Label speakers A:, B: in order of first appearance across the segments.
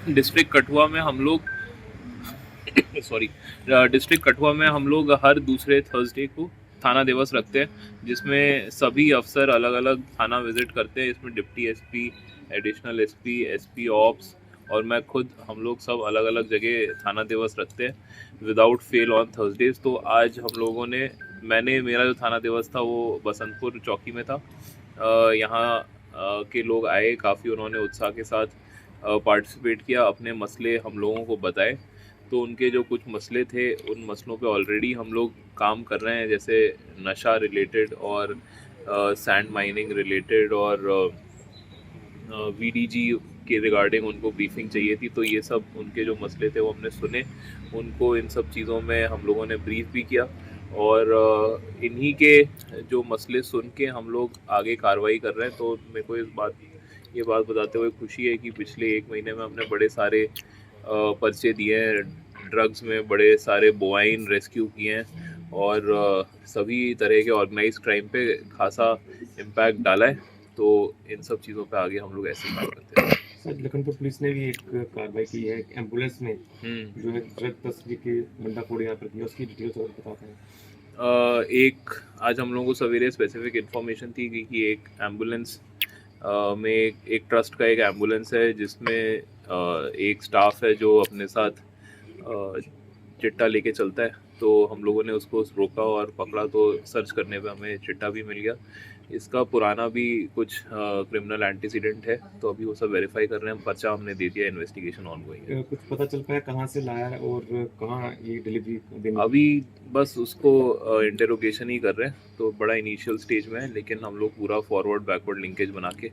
A: District Kathua में हम लोग सॉरी डिस्ट्रिक्ट कठुआ में हम लोग हर दूसरे थर्सडे को थाना दिवस रखते हैं, जिसमें सभी अफसर अलग अलग थाना विजिट करते हैं। इसमें deputy SP, additional SP, SP ops और मैं खुद, हम लोग सब अलग अलग जगह थाना दिवस रखते हैं विदाउट फेल ऑन थर्सडेज। तो आज हम लोगों ने, मेरा जो थाना दिवस था वो बसंतपुर चौकी में था। यहाँ के लोग आए काफ़ी, उन्होंने उत्साह के साथ पार्टिसिपेट किया, अपने मसले हम लोगों को बताए। तो उनके जो कुछ मसले थे, उन मसलों पे ऑलरेडी हम लोग काम कर रहे हैं, जैसे नशा रिलेटेड और सैंड माइनिंग रिलेटेड और वीडीजी के रिगार्डिंग उनको ब्रीफिंग चाहिए थी। तो ये सब उनके जो मसले थे वो हमने सुने, उनको इन सब चीज़ों में हम लोगों ने ब्रीफ भी किया और इन्हीं के जो मसले सुन के हम लोग आगे कार्रवाई कर रहे हैं। तो मेरे को ये बात बताते हुए खुशी है कि पिछले 1 महीने में हमने बड़े सारे पर्चे दिए हैं, ड्रग्स में बड़े सारे बोआइन रेस्क्यू किए हैं और सभी तरह के ऑर्गेनाइज क्राइम पे खासा इम्पैक्ट डाला है। तो इन सब चीज़ों पे आगे हम लोग ऐसे ही काम करते हैं।
B: सर, लखनपुर पुलिस ने भी एक कार्रवाई की है एम्बुलेंस में, जो है ड्रग तस्करी के बंडाफोड़ यहाँ पर किया, उसकी डिटेल्स और बताते हैं।
A: एक आज हम लोगों को सवेरे स्पेसिफिक इन्फॉर्मेशन थी कि एक एम्बुलेंस में एक ट्रस्ट का एक एम्बुलेंस है, जिसमें एक स्टाफ है जो अपने साथ चिट्टा लेके चलता है। तो हम लोगों ने उसको रोका और पकड़ा, तो सर्च करने पे हमें चिट्टा भी मिल गया। इसका पुराना भी कुछ क्रिमिनल एंटीसीडेंट है, तो अभी वो सब वेरीफाई कर रहे हैं। पर्चा हमने दे दिया, इन्वेस्टिगेशन ऑनगोइंग है।
B: कुछ पता चल पाया कहाँ से लाया है और कहाँ ये डिलीवरी देनी
A: अभी बस उसको इंटेरोगेशन ही कर रहे हैं, तो बड़ा इनिशियल स्टेज में है, लेकिन हम लोग पूरा फॉरवर्ड बैकवर्ड लिंकेज बना के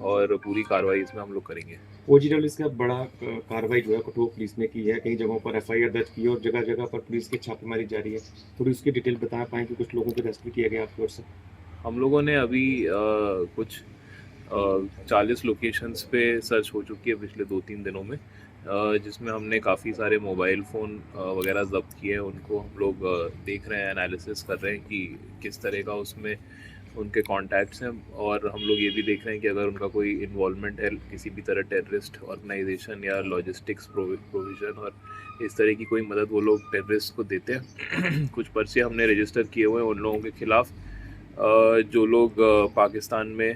A: और पूरी कार्रवाई इसमें हम लोग करेंगे।
B: ओजीडब्ल्यू का बड़ा कार्रवाई जो है कठुआ पुलिस ने की है, कई जगहों पर एफआईआर दर्ज की है और जगह जगह पर पुलिस की छापेमारी जारी है। थोड़ी उसकी डिटेल बता पाएँ कि कुछ लोगों को अरेस्ट भी किया गया आपकी ओर से?
A: हम लोगों ने अभी कुछ 40 लोकेशंस पे सर्च हो चुकी है पिछले 2-3 दिनों में, जिसमें हमने काफ़ी सारे मोबाइल फ़ोन वगैरह ज़ब्त किए हैं। उनको हम लोग देख रहे हैं, एनालिसिस कर रहे हैं कि किस तरह का उसमें उनके कॉन्टैक्ट्स हैं। और हम लोग ये भी देख रहे हैं कि अगर उनका कोई इन्वॉल्वमेंट है किसी भी तरह टेररिस्ट ऑर्गेनाइजेशन या लॉजिस्टिक्स प्रोविज़न और इस तरह की कोई मदद वो लोग टेररिस्ट को देते हैं। कुछ पर्चे हमने रजिस्टर किए हुए हैं उन लोगों के ख़िलाफ़ जो लोग पाकिस्तान में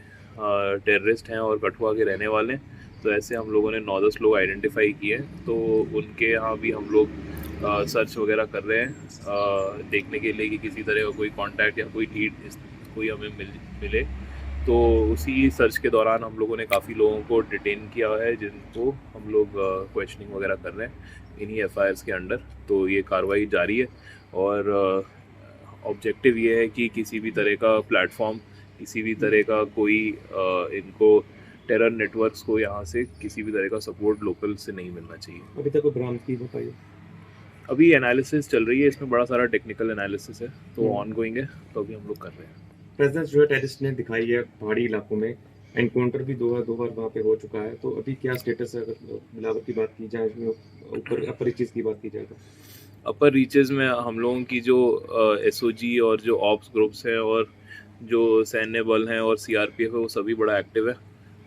A: टेररिस्ट हैं और कठुआ के रहने वाले हैं। तो ऐसे हम लोगों ने 9-10 लोग आइडेंटिफाई किए हैं, तो उनके यहाँ भी हम लोग सर्च वगैरह कर रहे हैं देखने के लिए कि किसी तरह का कोई कांटेक्ट या कोई लीड कोई हमें मिले। तो उसी सर्च के दौरान हम लोगों ने काफ़ी लोगों को डिटेन किया है, जिनको हम लोग क्वेश्चनिंग वगैरह कर रहे हैं इन्हीं एफआईआर्स के अंडर। तो ये कार्रवाई जारी है और ऑब्जेक्टिव ये है कि किसी भी तरह का प्लेटफॉर्म, किसी भी तरह का कोई इनको टेरर नेटवर्क्स को यहाँ से किसी भी तरह का सपोर्ट लोकल से नहीं मिलना चाहिए।
B: अभी तक कोई बरामदगी बताइए?
A: अभी एनालिसिस चल रही है, इसमें बड़ा सारा टेक्निकल एनालिसिस है, तो ऑनगोइंग है, तो अभी हम लोग कर रहे हैं।
B: प्रेजेंस जो है टेररिस्ट ने दिखाई है पहाड़ी इलाकों में, एनकाउंटर भी दो बार वहाँ पे हो चुका है, तो अभी क्या स्टेटस है अगर बिलावर की बात की जाए, ऊपर अपर रीचेस की बात की जाए तो?
A: अपर रीचेस में हम लोगों की जो एसओजी और जो ऑप्स ग्रुप्स हैं और जो सैन्य बल हैं और सीआरपीएफ है, वो सभी बड़ा एक्टिव है।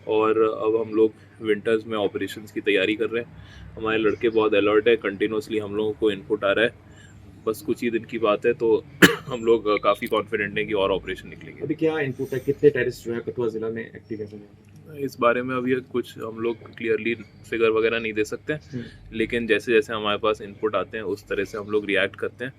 A: और अब हम लोग विंटर्स में ऑपरेशंस की तैयारी कर रहे हैं। हमारे लड़के बहुत अलर्ट है, कंटिन्यूसली हम लोगों को इनपुट आ रहा है। बस कुछ ही दिन की बात है, तो हम लोग काफ़ी कॉन्फिडेंट हैं कि और ऑपरेशन निकलेंगे।
B: अभी क्या इनपुट है, कितने टेररिस्ट जो है कठुआ जिला में एक्टिव है?
A: इस बारे में अभी कुछ हम लोग क्लियरली फिगर वगैरह नहीं दे सकते, लेकिन जैसे जैसे हमारे पास इनपुट आते हैं उस तरह से हम लोग रिएक्ट करते हैं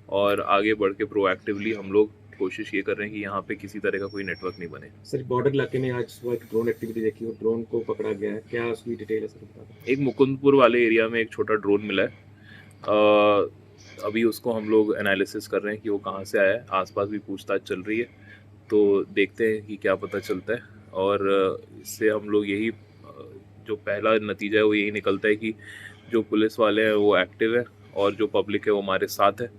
A: और आगे बढ़ के प्रोएक्टिवली हम लोग कोशिश ये कर रहे हैं कि यहाँ पे किसी तरह का कोई नेटवर्क नहीं बने।
B: सर, बॉर्डर इलाके में आज सुबह एक ड्रोन एक्टिविटी देखी और ड्रोन को पकड़ा गया है, क्या उसकी डिटेल है सर, बता दें?
A: एक मुकुंदपुर वाले एरिया में एक छोटा ड्रोन मिला है। अभी उसको हम लोग एनालिसिस कर रहे हैं कि वो कहाँ से आया है, आसपास भी पूछताछ चल रही है, तो देखते हैं कि क्या पता चलता है। और इससे हम लोग यही जो पहला नतीजा है वो यही निकलता है कि जो पुलिस वाले हैं वो एक्टिव है और जो पब्लिक है वो हमारे साथ है।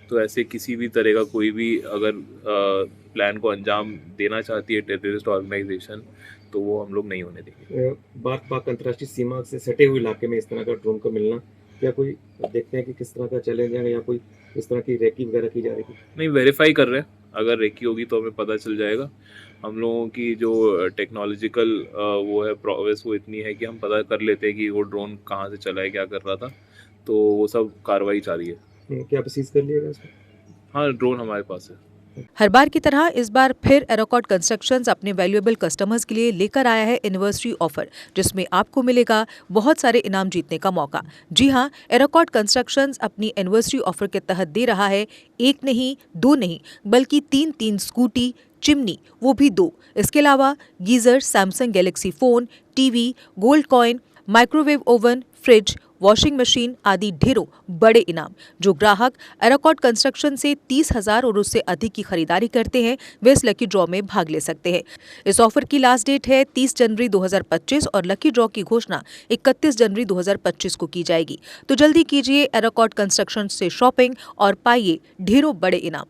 A: तो ऐसे किसी भी तरह का कोई भी अगर प्लान को अंजाम देना चाहती है टेररिस्ट ऑर्गेनाइजेशन, तो वो हम लोग नहीं होने देंगे।
B: बात पाक अंतर्राष्ट्रीय सीमा से सटे हुए इलाके में इस तरह का ड्रोन का मिलना, क्या कोई देखते हैं कि किस तरह का चैलेंज है या कोई इस तरह की रैकी वगैरह की जा रही है?
A: नहीं, वेरीफाई कर रहे हैं, अगर रेकी होगी तो हमें पता चल जाएगा। हम लोगों की जो टेक्नोलॉजिकल वो है प्रोग्रेस वो इतनी है कि हम पता कर लेते हैं कि वो ड्रोन कहाँ से चला है, क्या कर रहा था, तो वो सब कार्रवाई जारी है।
B: क्या सीज कर लिया गया इसमें?
A: हाँ, ड्रोन हमारे पास है।
C: हर बार की तरह इस बार फिर एरोकॉट कंस्ट्रक्शंस अपने वैल्यूएबल कस्टमर्स के लिए लेकर आया है एनिवर्सरी ऑफर, जिसमें आपको मिलेगा बहुत सारे इनाम जीतने का मौका। जी हां, एरोकॉट कंस्ट्रक्शंस अपनी एनिवर्सरी ऑफर के तहत दे रहा है एक नहीं, दो नहीं, बल्कि तीन स्कूटी, चिमनी, वो भी 2। इसके अलावा geyser, Samsung Galaxy phone, TV, gold coin, microwave oven, fridge, washing machine आदि ढेरों बड़े इनाम। जो ग्राहक एरोकॉट कंस्ट्रक्शन से 30,000 और उससे अधिक की खरीदारी करते हैं, वे इस लकी ड्रॉ में भाग ले सकते हैं। इस ऑफर की लास्ट डेट है 30 जनवरी 2025 और लकी ड्रॉ की घोषणा 31 जनवरी 2025 को की जाएगी। तो जल्दी कीजिए एरोकॉट कंस्ट्रक्शन से शॉपिंग और पाइए ढेरों बड़े इनाम।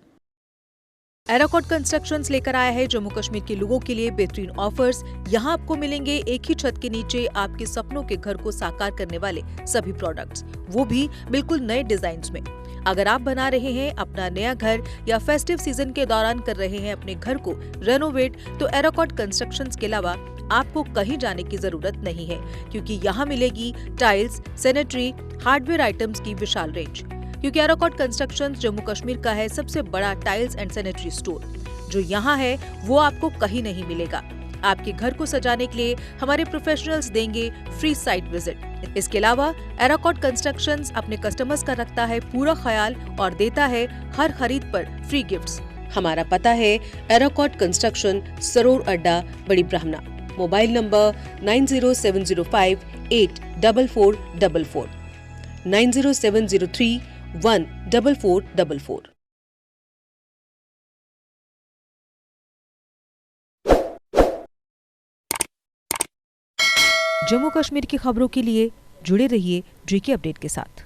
C: एरोकॉट कंस्ट्रक्शंस लेकर आया है जम्मू कश्मीर के लोगों के लिए बेहतरीन ऑफर्स। यहाँ आपको मिलेंगे एक ही छत के नीचे आपके सपनों के घर को साकार करने वाले सभी प्रोडक्ट्स, वो भी बिल्कुल नए डिजाइन्स में। अगर आप बना रहे हैं अपना नया घर या फेस्टिव सीजन के दौरान कर रहे हैं अपने घर को रेनोवेट, तो एरोकॉट कंस्ट्रक्शंस के अलावा आपको कहीं जाने की जरूरत नहीं है, क्योंकि यहाँ मिलेगी टाइल्स, सैनिटरी, हार्डवेयर आइटम्स की विशाल रेंज। क्योंकि एरोकॉट कंस्ट्रक्शंस जम्मू कश्मीर का है सबसे बड़ा टाइल्स एंड सैनिटरी स्टोर। जो यहाँ है वो आपको कहीं नहीं मिलेगा। आपके घर को सजाने के लिए हमारे प्रोफेशनल्स देंगे फ्री साइट विजिट। इसके अलावा एरोकॉट कंस्ट्रक्शंस अपने कस्टमर्स का रखता है पूरा ख्याल और देता है हर खरीद पर फ्री गिफ्ट्स। हमारा पता है एरोकॉट कंस्ट्रक्शन, सरोर अड्डा, बड़ी ब्राह्मणा। Mobile number 9070584444, 9070314444। जम्मू कश्मीर की खबरों के लिए जुड़े रहिए जीके अपडेट के साथ।